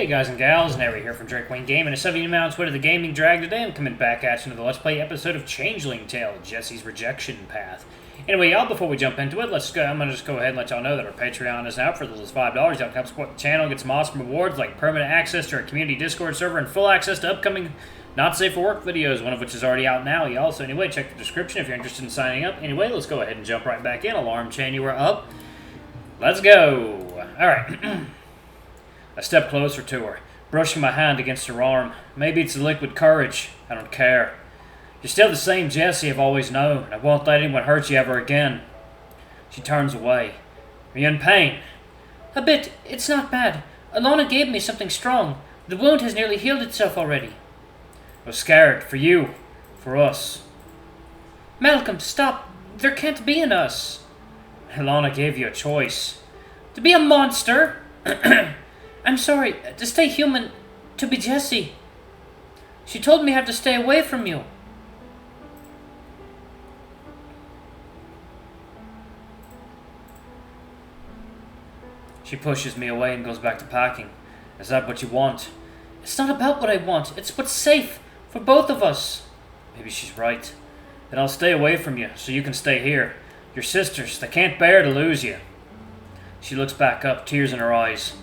Hey guys and gals, Nary here from Drake Wayne Game, and a 70 amount Twitter the Gaming Drag. Today I'm coming back at you with the Let's Play episode of Changeling Tale, Jessie's Rejection Path. Anyway, y'all, before we jump into it, I'm going to just go ahead and let y'all know that our Patreon is out for as little as $5. Y'all can help support the channel, get some awesome rewards like permanent access to our community Discord server and full access to upcoming Not Safe for Work videos, one of which is already out now, y'all. So anyway, check the description if you're interested in signing up. Anyway, let's go ahead and jump right back in. Alarm chain, you are up. Let's go. Alright. I step closer to her, brushing my hand against her arm. Maybe it's the liquid courage. I don't care. You're still the same Jessie I've always known. I won't let anyone hurt you ever again. She turns away. Are you in pain? A bit. It's not bad. Alana gave me something strong. The wound has nearly healed itself already. I was scared. For you. For us. Malcolm, stop. There can't be an us. Alana gave you a choice. To be a monster? I'm sorry. To stay human. To be Jessie. She told me I have to stay away from you. She pushes me away and goes back to packing. Is that what you want? It's not about what I want. It's what's safe for both of us. Maybe she's right. Then I'll stay away from you so you can stay here. Your sisters, they can't bear to lose you. She looks back up, tears in her eyes.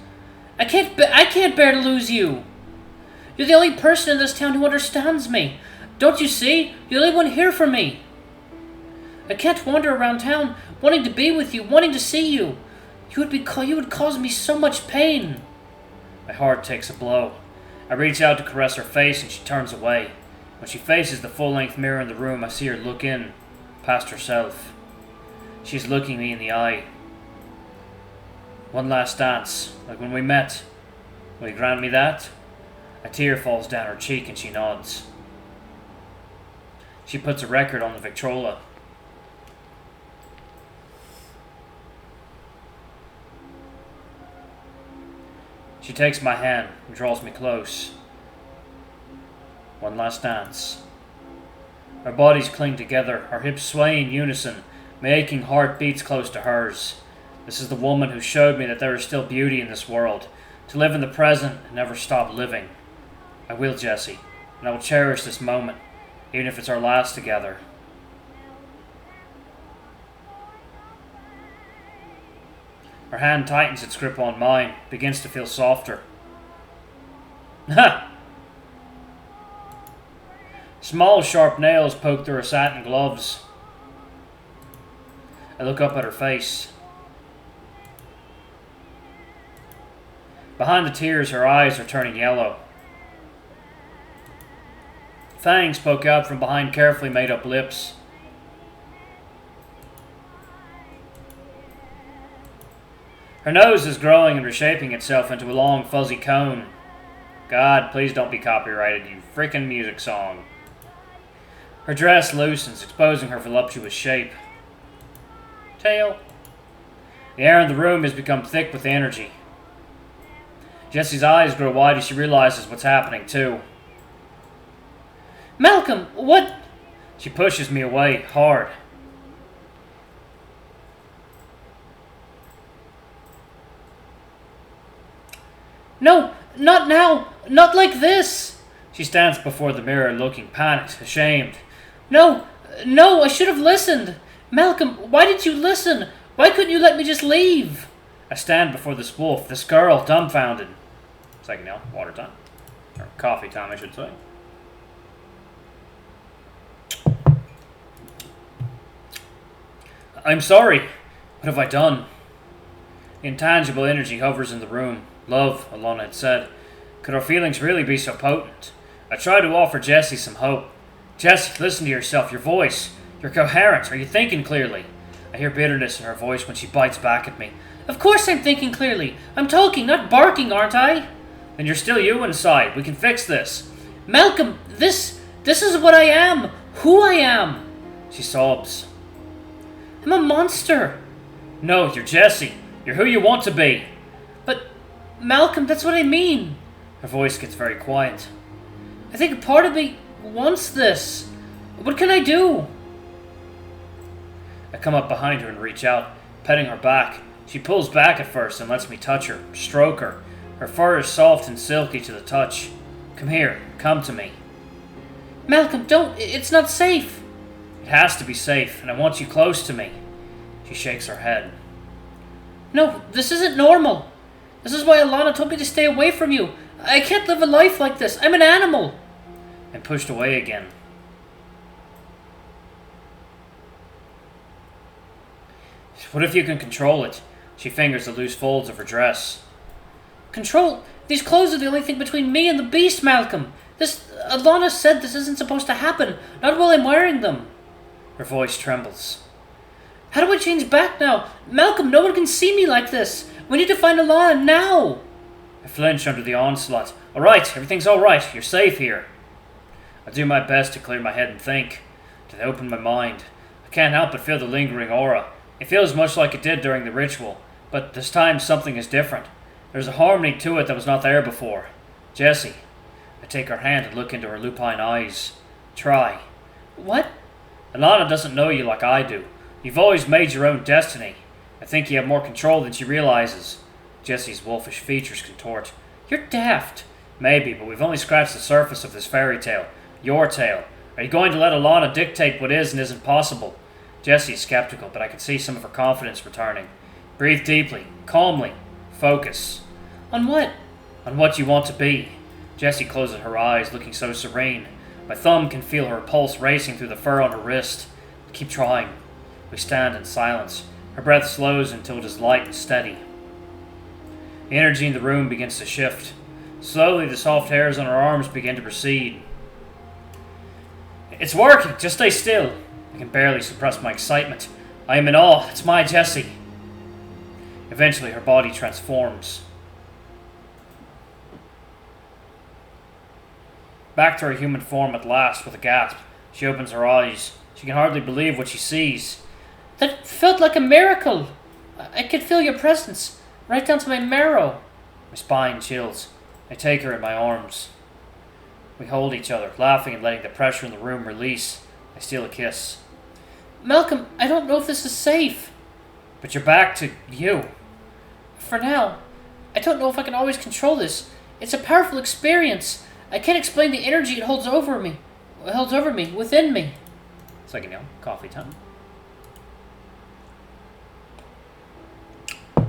I can't bear to lose you. You're the only person in this town who understands me. Don't you see? You're the only one here for me. I can't wander around town wanting to be with you, wanting to see you. You would cause me so much pain. My heart takes a blow. I reach out to caress her face and she turns away. When she faces the full-length mirror in the room, I see her look in, past herself. She's looking me in the eye. One last dance, like when we met. Will you grant me that? A tear falls down her cheek and she nods. She puts a record on the Victrola. She takes my hand and draws me close. One last dance. Our bodies cling together, our hips sway in unison, my aching heart beats close to hers. This is the woman who showed me that there is still beauty in this world, to live in the present and never stop living. I will, Jessie, and I will cherish this moment, even if it's our last together. Her hand tightens its grip on mine, begins to feel softer. Ha! Small, sharp nails poke through her satin gloves. I look up at her face. Behind the tears, her eyes are turning yellow. Fangs poke out from behind carefully made-up lips. Her nose is growing and reshaping itself into a long, fuzzy cone. God, please don't be copyrighted, you freaking music song. Her dress loosens, exposing her voluptuous shape. Tail. The air in the room has become thick with energy. Jessie's eyes grow wide as she realizes what's happening, too. Malcolm, what? She pushes me away, hard. No, not now. Not like this. She stands before the mirror, looking panicked, ashamed. No, I should have listened. Malcolm, why did you listen? Why couldn't you let me just leave? I stand before this wolf, this girl, dumbfounded. Second now, water time. Or coffee time, I should say. I'm sorry. What have I done? Intangible energy hovers in the room. Love, Alana had said. Could our feelings really be so potent? I try to offer Jessie some hope. Jessie, listen to yourself, your voice. You're coherent. Are you thinking clearly? I hear bitterness in her voice when she bites back at me. Of course I'm thinking clearly. I'm talking, not barking, aren't I? Then you're still you inside. We can fix this. Malcolm, this is what I am. Who I am. She sobs. I'm a monster. No, you're Jessie. You're who you want to be. But, Malcolm, that's what I mean. Her voice gets very quiet. I think a part of me wants this. What can I do? I come up behind her and reach out, petting her back. She pulls back at first and lets me touch her, stroke her. Her fur is soft and silky to the touch. Come here, come to me. Malcolm, don't! It's not safe! It has to be safe, and I want you close to me. She shakes her head. No, this isn't normal. This is why Alana told me to stay away from you. I can't live a life like this. I'm an animal. And pushed away again. What if you can control it? She fingers the loose folds of her dress. Control? These clothes are the only thing between me and the beast, Malcolm. Alana said this isn't supposed to happen. Not while I'm wearing them. Her voice trembles. How do I change back now? Malcolm, no one can see me like this. We need to find Alana now. I flinch under the onslaught. All right, everything's all right. You're safe here. I do my best to clear my head and think, to open my mind. I can't help but feel the lingering aura. It feels much like it did during the ritual, but this time something is different. There's a harmony to it that was not there before. Jessie. I take her hand and look into her lupine eyes. Try. What? Alana doesn't know you like I do. You've always made your own destiny. I think you have more control than she realizes. Jessie's wolfish features contort. You're daft. Maybe, but we've only scratched the surface of this fairy tale. Your tale. Are you going to let Alana dictate what is and isn't possible? Jessie is skeptical, but I can see some of her confidence returning. Breathe deeply, calmly, focus. On what? On what you want to be. Jessie closes her eyes, looking so serene. My thumb can feel her pulse racing through the fur on her wrist. Keep trying. We stand in silence. Her breath slows until it is light and steady. The energy in the room begins to shift. Slowly, the soft hairs on her arms begin to recede. It's working! Just stay still! I can barely suppress my excitement. I am in awe. It's my Jessie. Eventually, her body transforms. Back to her human form at last, with a gasp. She opens her eyes. She can hardly believe what she sees. That felt like a miracle. I could feel your presence, right down to my marrow. My spine chills. I take her in my arms. We hold each other, laughing and letting the pressure in the room release. I steal a kiss. Malcolm, I don't know if this is safe. But you're back to you. For now. I don't know if I can always control this. It's a powerful experience. I can't explain the energy it holds over me. Within me. It's like, coffee time. I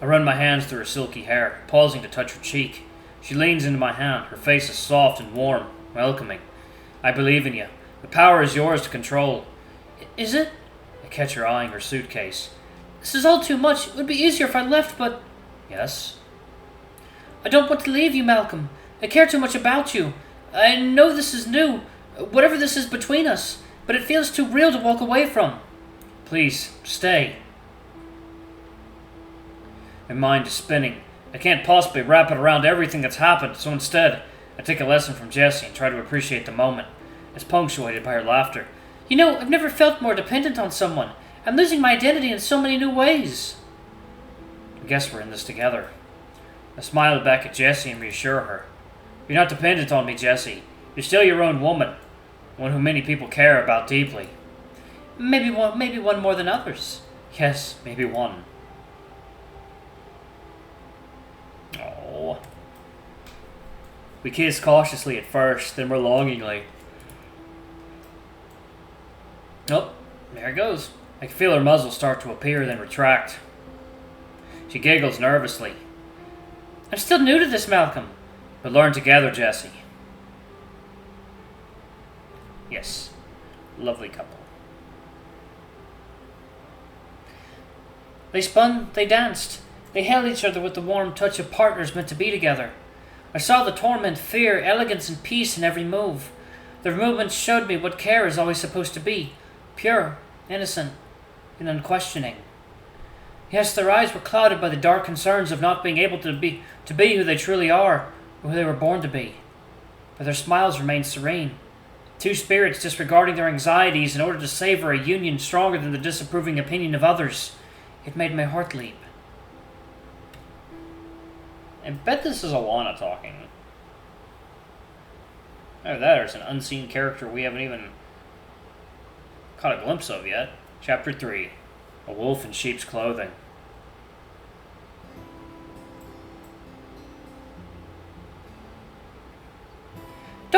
run my hands through her silky hair, pausing to touch her cheek. She leans into my hand. Her face is soft and warm, welcoming. I believe in you. The power is yours to control. Is it? I catch her eyeing her suitcase. This is all too much. It would be easier if I left, but... Yes? I don't want to leave you, Malcolm. I care too much about you. I know this is new, whatever this is between us, but it feels too real to walk away from. Please, stay. My mind is spinning. I can't possibly wrap it around everything that's happened, so instead, I take a lesson from Jessie and try to appreciate the moment. It's punctuated by her laughter. You know, I've never felt more dependent on someone. I'm losing my identity in so many new ways. I guess we're in this together. I smile back at Jessie and reassure her. You're not dependent on me, Jessie. You're still your own woman, one who many people care about deeply. Maybe one more than others. Yes, maybe one. Oh. We kiss cautiously at first, then more longingly. Oh, there it goes. I can feel her muzzle start to appear, then retract. She giggles nervously. I'm still new to this, Malcolm. We'll learn together, Jessie. Yes. Lovely couple. They spun, they danced. They held each other with the warm touch of partners meant to be together. I saw the torment, fear, elegance, and peace in every move. Their movements showed me what care is always supposed to be. Pure, innocent, and unquestioning. Yes, their eyes were clouded by the dark concerns of not being able to be who they truly are, or who they were born to be. But their smiles remained serene. Two spirits disregarding their anxieties in order to savor a union stronger than the disapproving opinion of others. It made my heart leap. I bet this is Alana talking. Either that or it's an unseen character we haven't even caught a glimpse of yet. Chapter 3. A Wolf in Sheep's Clothing.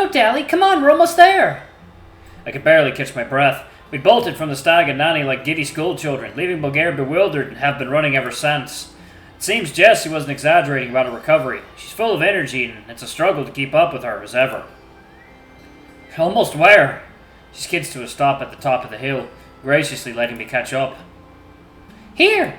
Don't dally. Come on, we're almost there. I could barely catch my breath. We bolted from the stag and nanny like giddy schoolchildren, leaving Bulgaria bewildered and have been running ever since. It seems Jessie wasn't exaggerating about her recovery. She's full of energy, and it's a struggle to keep up with her as ever. Almost where? She skids to a stop at the top of the hill, graciously letting me catch up. Here!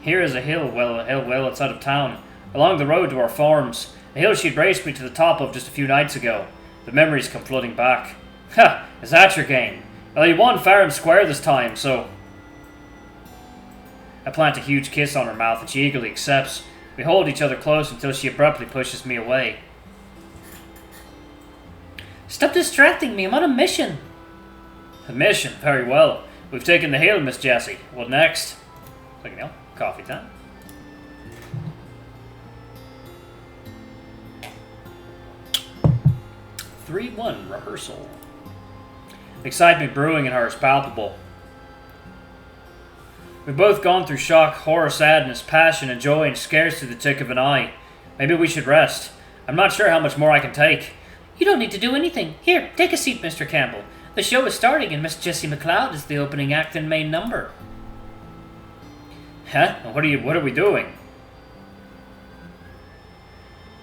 Here is a hill well outside of town, along the road to our farms, a hill she'd raced me to the top of just a few nights ago. The memories come flooding back. Ha! Is that your game? Well, you won fair and square this time, so... I plant a huge kiss on her mouth and she eagerly accepts. We hold each other close until she abruptly pushes me away. Stop distracting me, I'm on a mission. A mission? Very well. We've taken the hill, Miss Jessie. What next? Like, coffee time. Rehearsal. Excitement brewing in her is palpable. We've both gone through shock, horror, sadness, passion, and joy in scarcely the tick of an eye. Maybe we should rest. I'm not sure how much more I can take. You don't need to do anything. Here, take a seat, Mr. Campbell. The show is starting and Miss Jessie McLeod is the opening act and main number. Huh? What are we doing?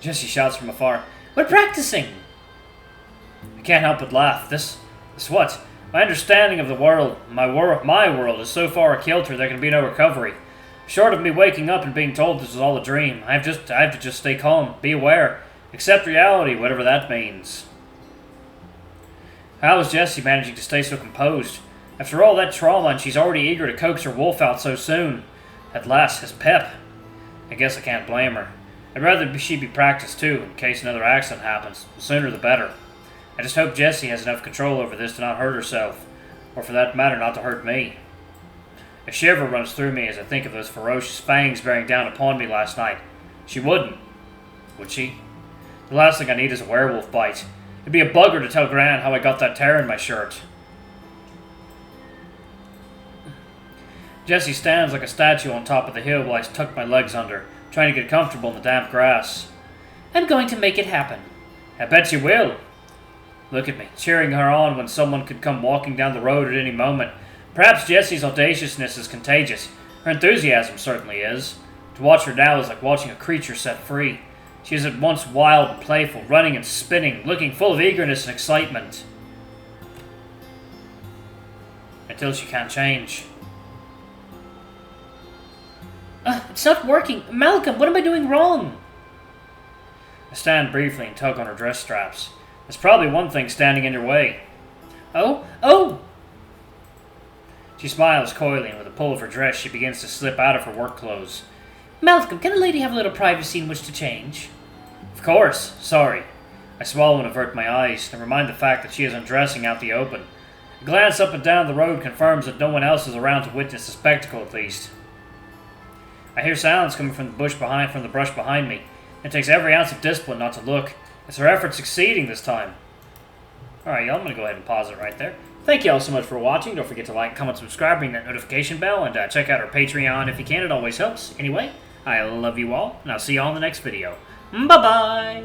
Jessie shouts from afar. We're practicing! I can't help but laugh. This what? My understanding of the world, my world, is so far a kilter there can be no recovery. Short of me waking up and being told this was all a dream, I have to just stay calm, be aware, accept reality, whatever that means. How is Jessie managing to stay so composed? After all that trauma, and she's already eager to coax her wolf out so soon. At last, his pep. I guess I can't blame her. I'd rather she be practiced too, in case another accident happens. The sooner the better. I just hope Jessie has enough control over this to not hurt herself, or for that matter, not to hurt me. A shiver runs through me as I think of those ferocious fangs bearing down upon me last night. She wouldn't, would she? The last thing I need is a werewolf bite. It'd be a bugger to tell Gran how I got that tear in my shirt. Jessie stands like a statue on top of the hill while I tuck my legs under, trying to get comfortable in the damp grass. I'm going to make it happen. I bet you will. Look at me, cheering her on when someone could come walking down the road at any moment. Perhaps Jessie's audaciousness is contagious. Her enthusiasm certainly is. To watch her now is like watching a creature set free. She is at once wild and playful, running and spinning, looking full of eagerness and excitement. Until she can't change. It's not working. Malcolm, what am I doing wrong? I stand briefly and tug on her dress straps. There's probably one thing standing in your way. Oh! She smiles coyly, and with a pull of her dress, she begins to slip out of her work clothes. Malcolm, can a lady have a little privacy in which to change? Of course. Sorry. I swallow and avert my eyes, and remind the fact that she is undressing out the open. A glance up and down the road confirms that no one else is around to witness the spectacle, at least. I hear sounds coming from the brush behind me. It takes every ounce of discipline not to look. Is her effort succeeding this time? Alright, y'all, I'm going to go ahead and pause it right there. Thank you all so much for watching. Don't forget to like, comment, subscribe, ring that notification bell, and check out our Patreon if you can. It always helps. Anyway, I love you all, and I'll see you all in the next video. Bye-bye!